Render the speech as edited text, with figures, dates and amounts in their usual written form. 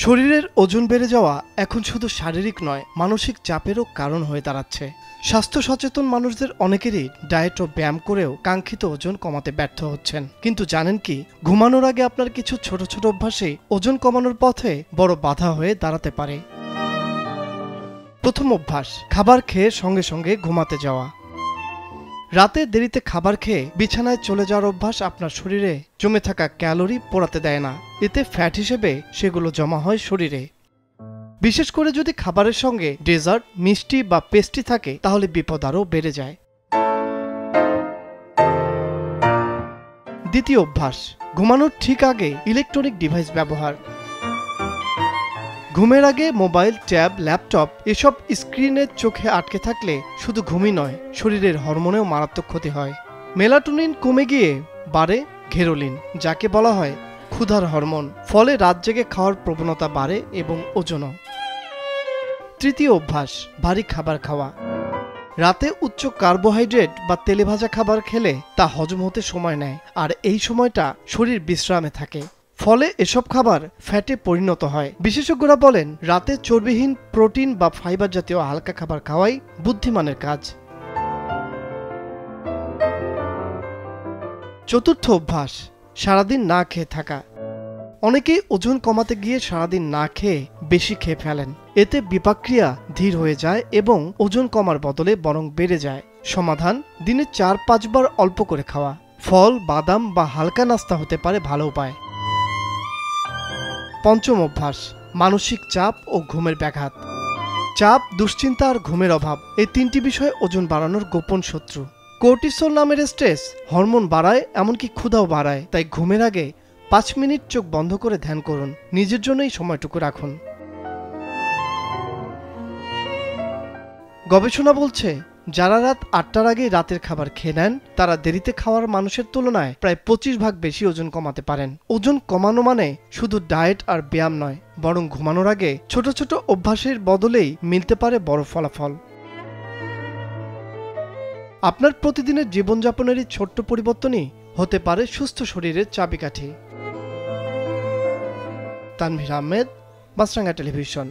শরীরের ওজন বেড়ে যাওয়া এখন শুধু শারীরিক নয়, মানসিক চাপেরও কারণ হয়ে দাঁড়াচ্ছে। স্বাস্থ্য সচেতন মানুষদের অনেকেরই ডায়েট ও ব্যায়াম করেও কাঙ্ক্ষিত ওজন কমাতে ব্যর্থ হচ্ছেন। কিন্তু জানেন কি, ঘুমানোর আগে আপনার কিছু ছোট ছোট অভ্যাসে ওজন কমানোর পথে বড় বাধা হয়ে দাঁড়াতে পারে। প্রথম অভ্যাস, খাবার খেয়ে সঙ্গে সঙ্গে ঘুমাতে যাওয়া। রাতে দেরিতে খাবার খেয়ে বিছানায় চলে যাওয়ার অভ্যাস আপনার শরীরে জমে থাকা ক্যালোরি পোড়াতে দেয় না, এতে ফ্যাট হিসেবে সেগুলো জমা হয় শরীরে। বিশেষ করে যদি খাবারের সঙ্গে ডেজার্ট, মিষ্টি বা পেস্ট্রি থাকে, তাহলে বিপদ আরও বেড়ে যায়। দ্বিতীয় অভ্যাস, ঘুমানোর ঠিক আগে ইলেকট্রনিক ডিভাইস ব্যবহার। ঘুমের আগে মোবাইল, ট্যাব, ল্যাপটপ এসব স্ক্রিনের চোখে আটকে থাকলে শুধু ঘুমই নয়, শরীরের হরমোনেও মারাত্মক ক্ষতি হয়। মেলাটোনিন কমে গিয়ে বাড়ে ঘেরোলিন, যাকে বলা হয় ক্ষুধার হরমোন। ফলে রাত জেগে খাওয়ার প্রবণতা বাড়ে এবং ওজনও। তৃতীয় অভ্যাস, ভারী খাবার খাওয়া। রাতে উচ্চ কার্বোহাইড্রেট বা তেলে ভাজা খাবার খেলে তা হজম হতে সময় নেয়, আর এই সময়টা শরীর বিশ্রামে থাকে। ফলে এসব খাবার ফ্যাটে পরিণত হয়। বিশেষজ্ঞরা বলেন, রাতে চর্বিহীন প্রোটিন বা ফাইবার জাতীয় হালকা খাবার খাওয়াই বুদ্ধিমানের কাজ। চতুর্থ অভ্যাস, সারাদিন না খেয়ে থাকা। অনেকেই ওজন কমাতে গিয়ে সারাদিন না খেয়ে বেশি খেয়ে ফেলেন। এতে বিপাকক্রিয়া ধীর হয়ে যায় এবং ওজন কমার বদলে বরং বেড়ে যায়। সমাধান, দিনে 4-5 বার অল্প করে খাওয়া। ফল, বাদাম বা হালকা নাস্তা হতে পারে ভালো উপায়। পঞ্চম অভ্যাস, মানসিক চাপ ও ঘুমের ব্যাঘাত। চাপ, দুশ্চিন্তা আর ঘুমের অভাব এই তিনটি বিষয় ওজন বাড়ানোর গোপন শত্রু। কর্টিসল নামের স্ট্রেস হরমোন বাড়ায়, এমনকি ক্ষুধাও বাড়ায়। তাই ঘুমের আগে 5 মিনিট চোখ বন্ধ করে ধ্যান করুন, নিজের জন্য এই সময়টুকু রাখুন। গবেষণা বলছে, যারা রাত 8টার আগে রাতের খাবার খেয়ে নেন, তারা দেরিতে খাওয়ার মানুষের তুলনায় প্রায় 25 ভাগ বেশি ওজন কমাতে পারেন। ওজন কমানো মানে শুধু ডায়েট আর ব্যায়াম নয়, বরং ঘুমানোর আগে ছোট ছোট অভ্যাসের বদলেই মিলতে পারে বড় ফলাফল। আপনার প্রতিদিনের জীবনযাপনের এই ছোট্ট পরিবর্তনই হতে পারে সুস্থ শরীরের চাবিকাঠি। তানভীর আহমেদ, মাছরাঙা টেলিভিশন।